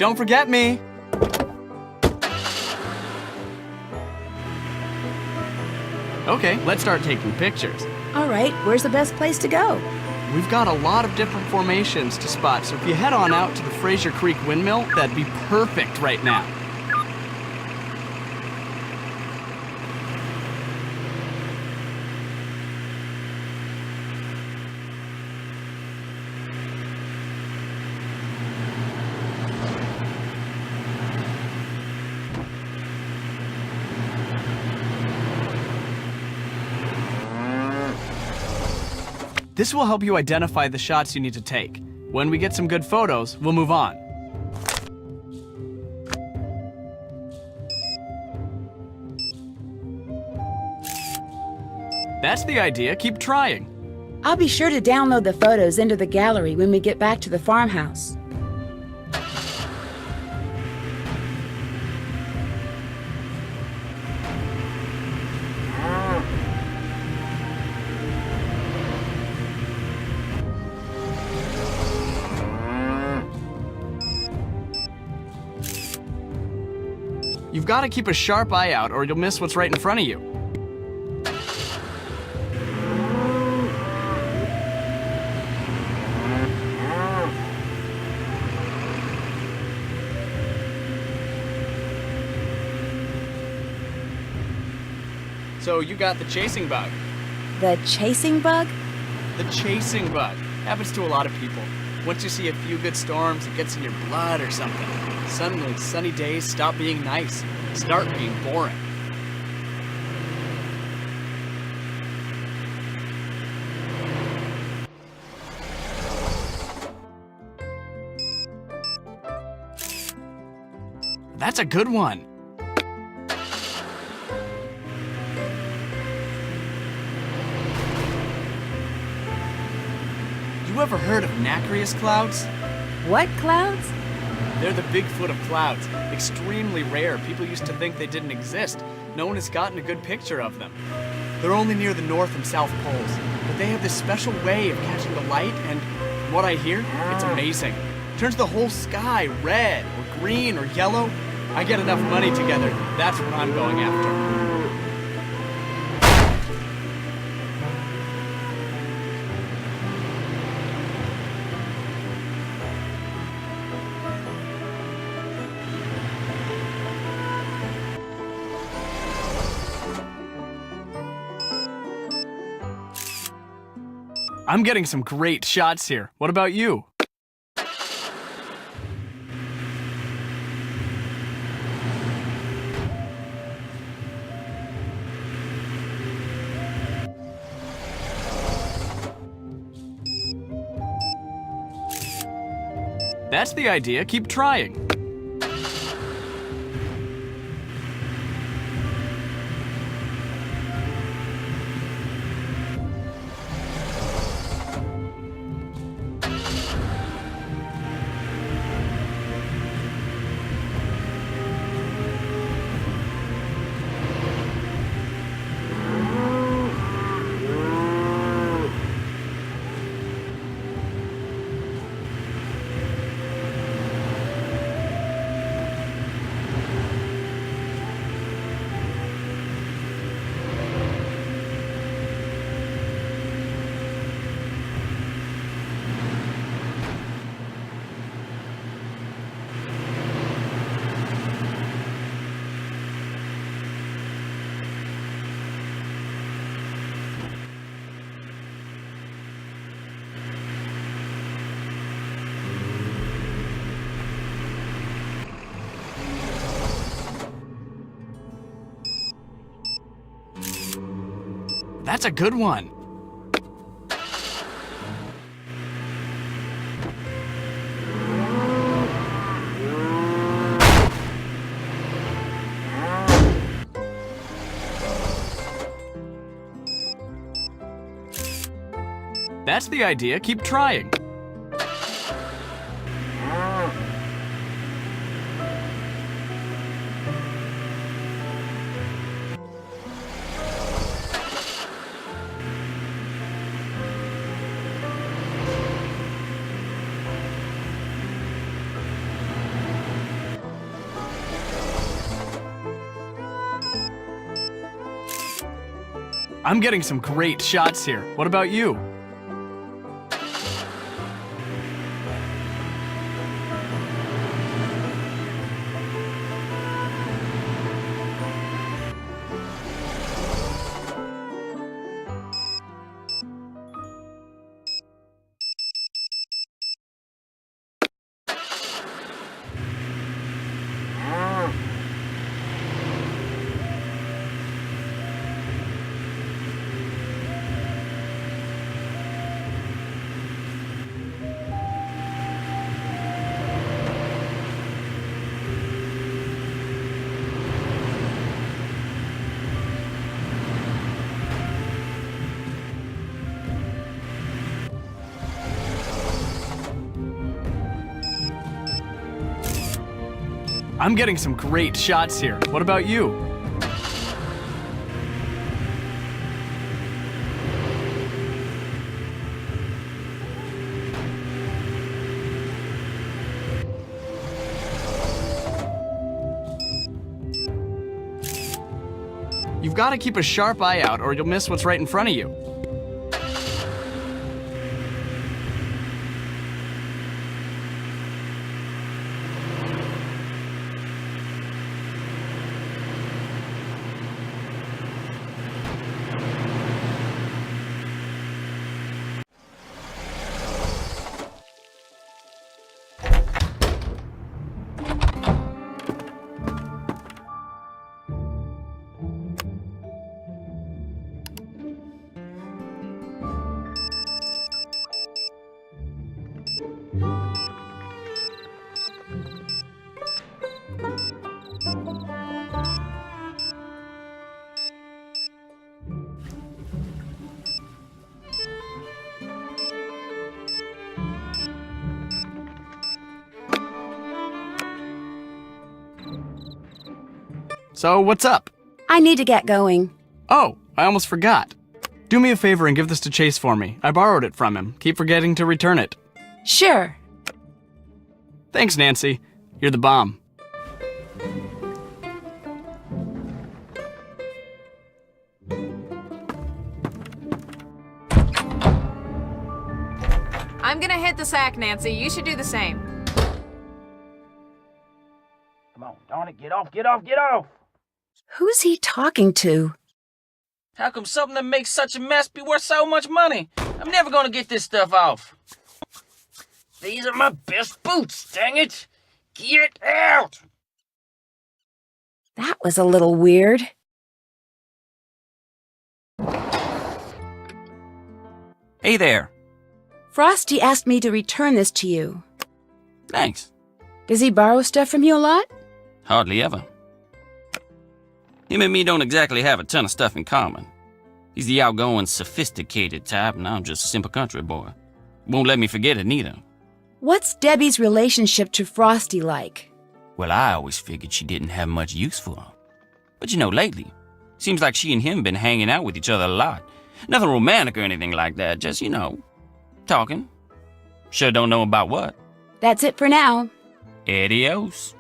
Don't forget me! Okay, let's start taking pictures. All right, where's the best place to go? We've got a lot of different formations to spot, so if you head on out to the Fraser Creek Windmill, that'd be perfect right now. This will help you identify the shots you need to take. When we get some good photos, we'll move on. That's the idea. Keep trying. I'll be sure to download the photos into the gallery when we get back to the farmhouse. You've got to keep a sharp eye out or you'll miss what's right in front of you. So you got the chasing bug. The chasing bug? The chasing bug. Happens to a lot of people. Once you see a few good storms, it gets in your blood or something. Suddenly, sunny days stop being nice, start being boring. That's a good one. You ever heard of nacreous clouds? What clouds? They're the Bigfoot of clouds. Extremely rare. People used to think they didn't exist. No one has gotten a good picture of them. They're only near the North and South Poles, but they have this special way of catching the light, and from what I hear, it's amazing. Turns the whole sky red or green or yellow. I get enough money together, that's what I'm going after. I'm getting some great shots here. What about you? That's the idea. Keep trying. That's a good one. That's the idea. Keep trying. I'm getting some great shots here. What about you? I'm getting some great shots here. What about you? You've got to keep a sharp eye out or you'll miss what's right in front of you. So, what's up? I need to get going. Oh, I almost forgot. Do me a favor and give this to Chase for me. I borrowed it from him. Keep forgetting to return it. Sure. Thanks, Nancy. You're the bomb. I'm gonna hit the sack, Nancy. You should do the same. Come on, darn it, get off, get off, get off! Who's he talking to? How come something that makes such a mess be worth so much money? I'm never gonna get this stuff off. These are my best boots, dang it! Get out! That was a little weird. Hey there. Frosty asked me to return this to you. Thanks. Does he borrow stuff from you a lot? Hardly ever. Him and me don't exactly have a ton of stuff in common. He's the outgoing, sophisticated type, and I'm just a simple country boy. Won't let me forget it neither. What's Debbie's relationship to Frosty like? Well, I always figured she didn't have much use for him. But lately, seems like she and him been hanging out with each other a lot. Nothing romantic or anything like that, just, talking. Sure don't know about what. That's it for now. Adios.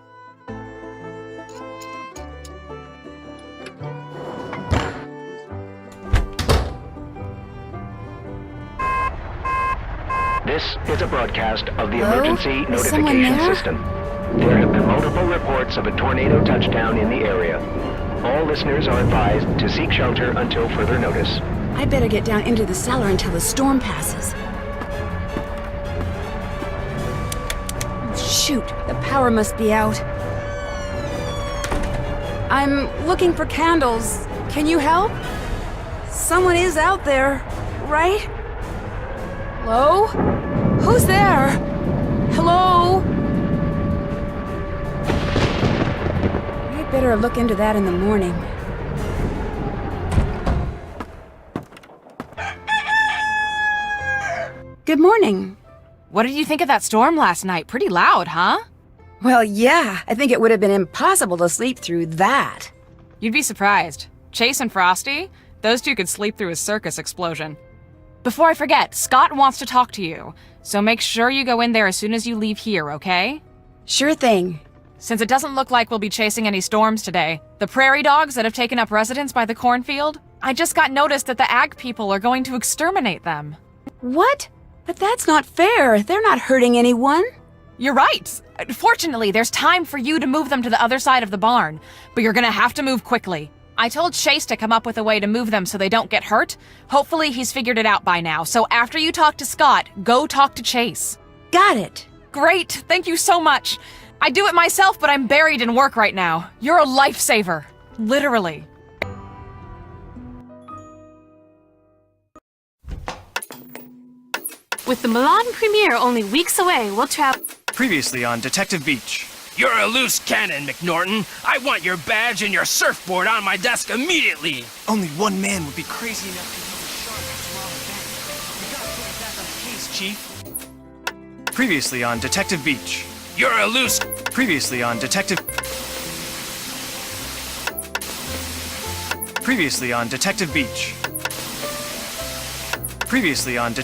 This is a broadcast of the Hello? emergency Is someone notification there? system. There have been multiple reports of a tornado touchdown in the area. All listeners are advised to seek shelter until further notice. I better get down into the cellar until the storm passes. Shoot, the power must be out. I'm looking for candles. Can you help? Someone is out there, right? Hello? Who's there? Hello? I better look into that in the morning. Good morning. What did you think of that storm last night? Pretty loud, huh? Well, yeah, I think it would have been impossible to sleep through that. You'd be surprised. Chase and Frosty, those two could sleep through a circus explosion. Before I forget, Scott wants to talk to you, so make sure you go in there as soon as you leave here, okay? Sure thing. Since it doesn't look like we'll be chasing any storms today, the prairie dogs that have taken up residence by the cornfield, I just got notice that the ag people are going to exterminate them. What? But that's not fair. They're not hurting anyone. You're right. Fortunately, there's time for you to move them to the other side of the barn, but you're gonna have to move quickly. I told Chase to come up with a way to move them so they don't get hurt. Hopefully he's figured it out by now, so after you talk to Scott, go talk to Chase. Got it. Great, thank you so much. I do it myself, but I'm buried in work right now. You're a lifesaver. Literally. With the Milan premiere only weeks away, we'll travel. Previously on Detective Beach. You're a loose cannon, McNorton. I want your badge and your surfboard on my desk immediately. Only one man would be crazy enough to use a shark after all event. We gotta put him back on the case, Chief. Previously on Detective Beach. You're a loose... Previously on Detective... Previously on Detective Beach. Previously on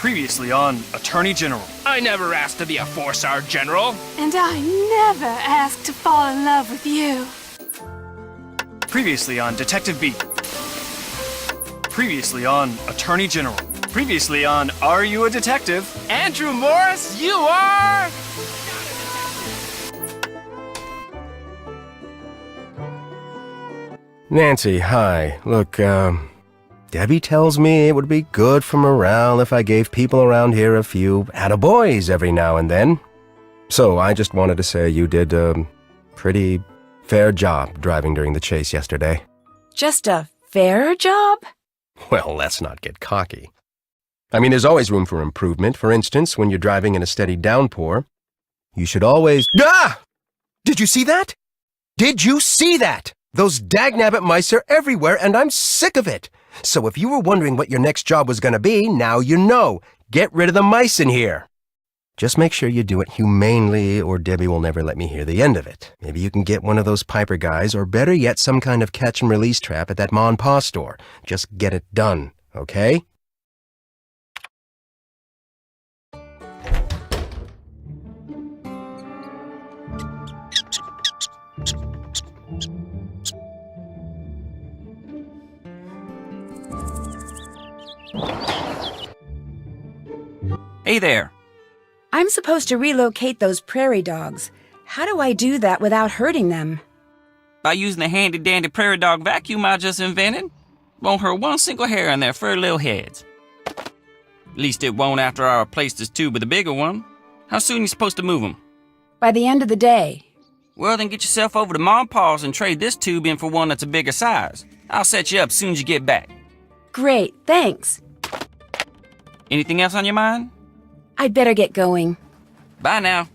Previously on Attorney General. I never asked to be a four-star general. And I never asked to fall in love with you. Previously on Detective Beat. Previously on Attorney General. Previously on Are You a Detective? Andrew Morris, you are... Nancy, hi. Look, Debbie tells me it would be good for morale if I gave people around here a few attaboys every now and then. So I just wanted to say you did a pretty fair job driving during the chase yesterday. Just a fair job? Well, let's not get cocky. I mean, there's always room for improvement. For instance, when you're driving in a steady downpour, you should always... Ah! Did you see that? Did you see that? Those dagnabbit mice are everywhere, and I'm sick of it. So if you were wondering what your next job was going to be, now you know. Get rid of the mice in here. Just make sure you do it humanely, or Debbie will never let me hear the end of it. Maybe you can get one of those Piper guys, or better yet, some kind of catch-and-release trap at that Ma and Pa store. Just get it done, okay? Hey there. I'm supposed to relocate those prairie dogs. How do I do that without hurting them? By using the handy-dandy prairie dog vacuum I just invented, won't hurt one single hair on their furry little heads. At least it won't after I replace this tube with a bigger one. How soon you supposed to move them? By the end of the day. Well, then get yourself over to Ma and Pa's and trade this tube in for one that's a bigger size. I'll set you up as soon as you get back. Great, thanks. Anything else on your mind? I'd better get going. Bye now.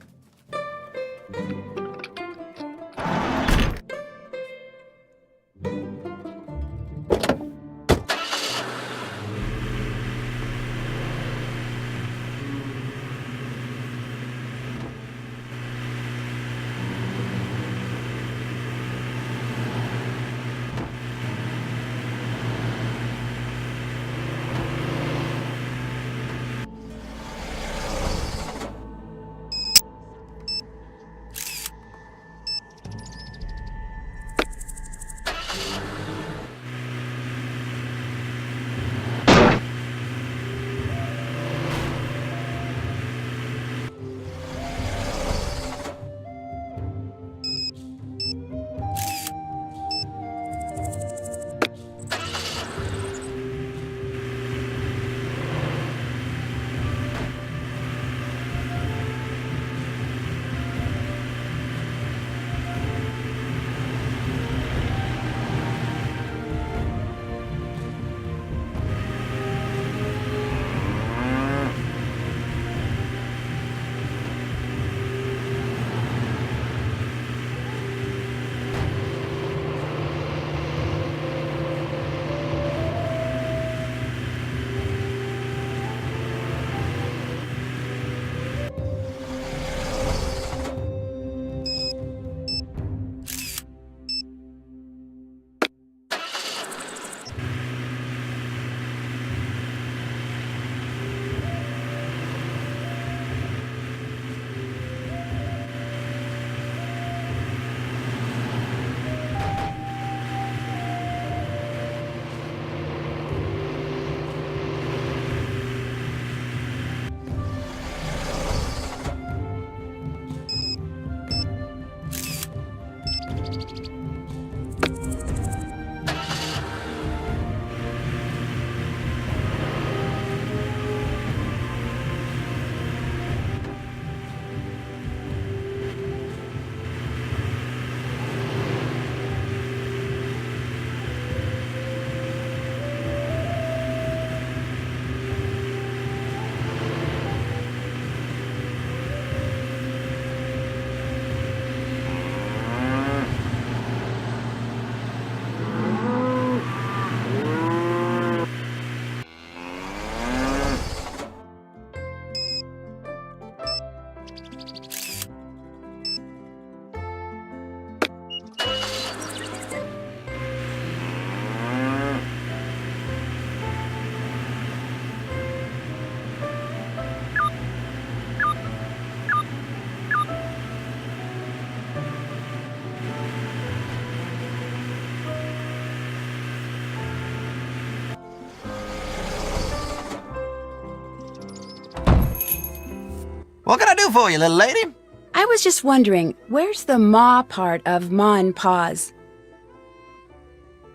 What can I do for you, little lady? I was just wondering, where's the Ma part of Ma and Pa's?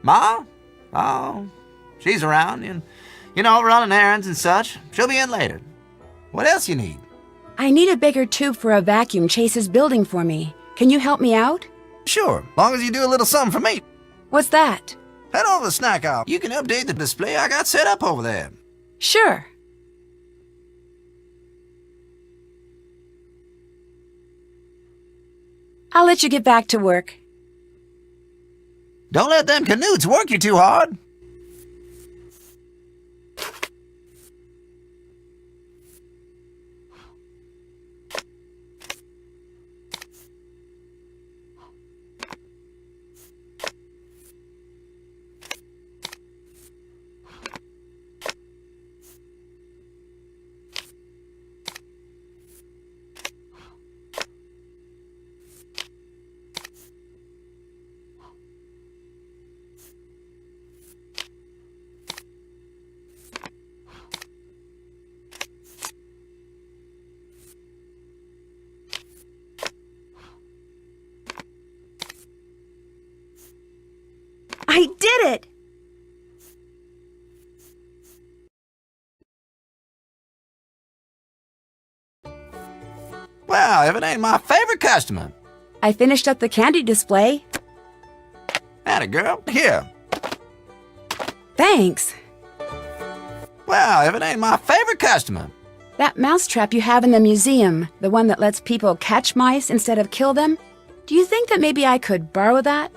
Ma? Oh, she's around, and, running errands and such. She'll be in later. What else you need? I need a bigger tube for a vacuum Chase is building for me. Can you help me out? Sure, long as you do a little something for me. What's that? Head over to the snack aisle. You can update the display I got set up over there. Sure. I'll let you get back to work. Don't let them canoots work you too hard. I did it! Well, if it ain't my favorite customer. I finished up the candy display. Atta girl, here. Thanks. Well, if it ain't my favorite customer. That mousetrap you have in the museum, the one that lets people catch mice instead of kill them, do you think that maybe I could borrow that?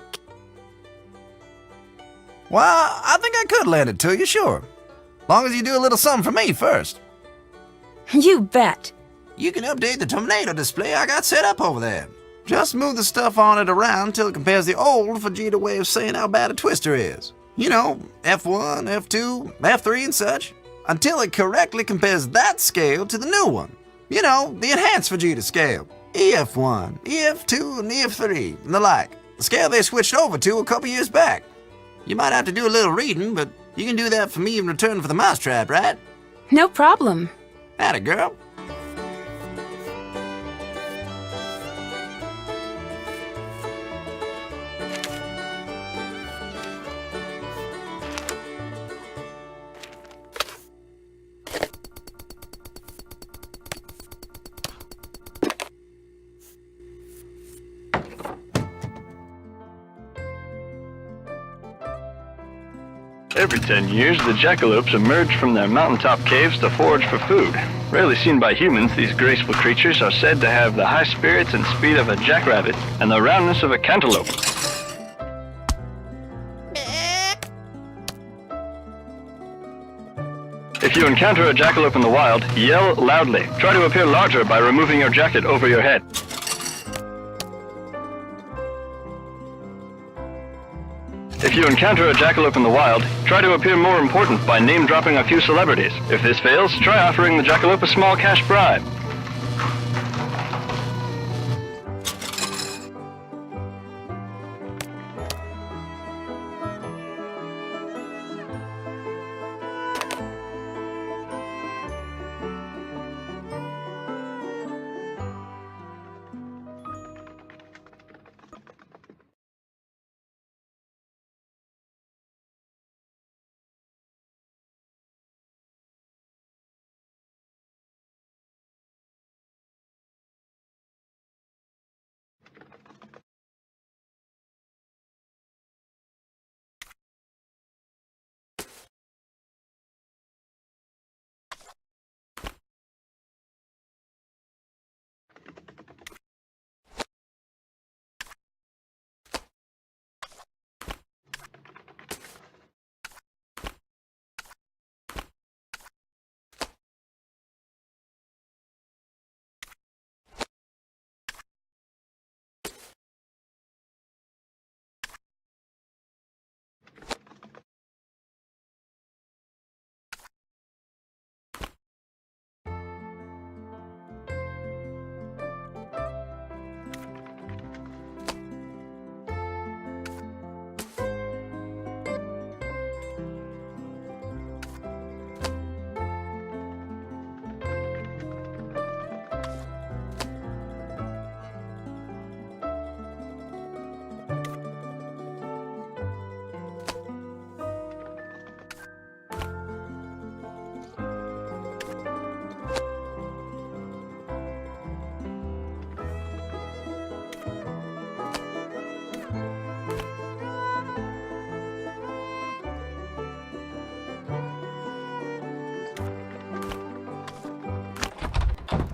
Well, I think I could lend it to you, sure. Long as you do a little something for me first. You bet. You can update the tornado display I got set up over there. Just move the stuff on it around till it compares the old Vegeta way of saying how bad a twister is. You know, F1, F2, F3 and such. Until it correctly compares that scale to the new one. You know, the enhanced Vegeta scale. EF1, EF2, and EF3, and the like. The scale they switched over to a couple years back. You might have to do a little reading, but you can do that for me in return for the mousetrap, right? No problem. Atta girl. Every 10 years, the jackalopes emerge from their mountaintop caves to forage for food. Rarely seen by humans, these graceful creatures are said to have the high spirits and speed of a jackrabbit and the roundness of a cantaloupe. If you encounter a jackalope in the wild, yell loudly. Try to appear larger by removing your jacket over your head. If you encounter a jackalope in the wild, try to appear more important by name-dropping a few celebrities. If this fails, try offering the jackalope a small cash bribe.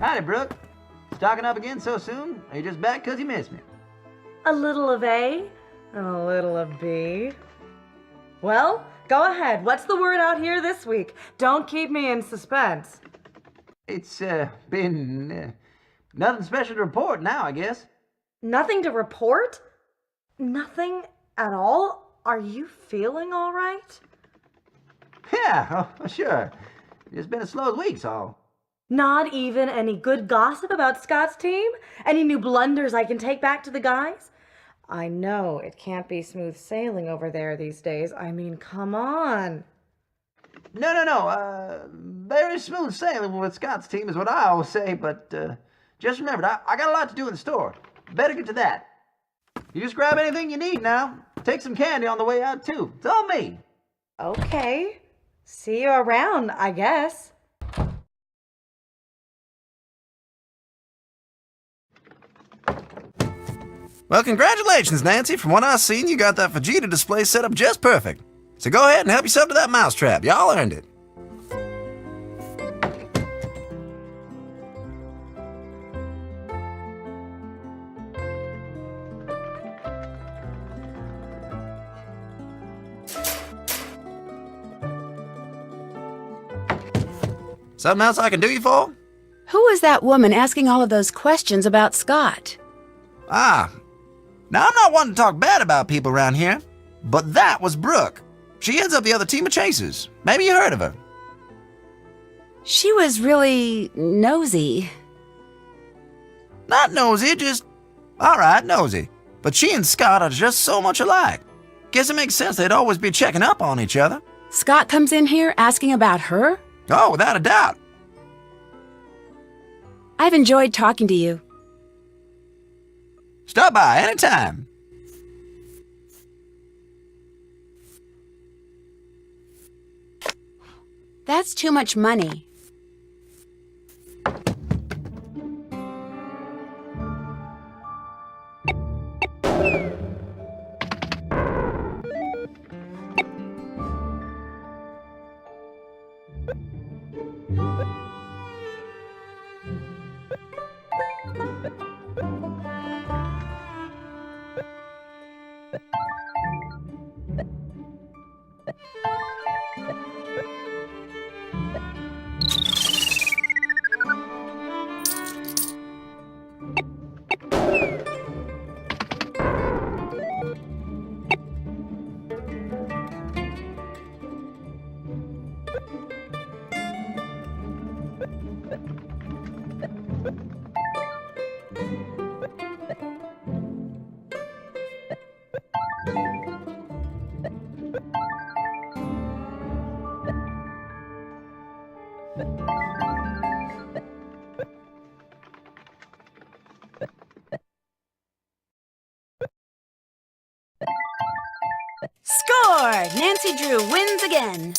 Howdy, Brooke. Stocking up again so soon? Are you just back 'cause you missed me? A little of A and a little of B. Well, go ahead. What's the word out here this week? Don't keep me in suspense. It's been nothing special to report now, I guess. Nothing to report? Nothing at all? Are you feeling all right? Yeah, oh, sure. It's been a slow week, so. Not even any good gossip about Scott's team? Any new blunders I can take back to the guys? I know it can't be smooth sailing over there these days. I mean, come on. No. Very smooth sailing with Scott's team is what I always say, but just remembered, I got a lot to do in the store. Better get to that. You just grab anything you need now. Take some candy on the way out, too. It's all me. Okay. See you around, I guess. Well, congratulations, Nancy. From what I've seen, you got that Vegeta display set up just perfect. So go ahead and help yourself to that mousetrap. Y'all earned it. Something else I can do you for? Who is that woman asking all of those questions about Scott? Ah, now I'm not wanting to talk bad about people around here, but that was Brooke. She heads up the other team of chasers. Maybe you heard of her. She was really nosy. Not nosy, just, alright, nosy. But she and Scott are just so much alike. Guess it makes sense they'd always be checking up on each other. Scott comes in here asking about her? Oh, without a doubt. I've enjoyed talking to you. Stop by anytime. That's too much money. Score! Nancy Drew wins again.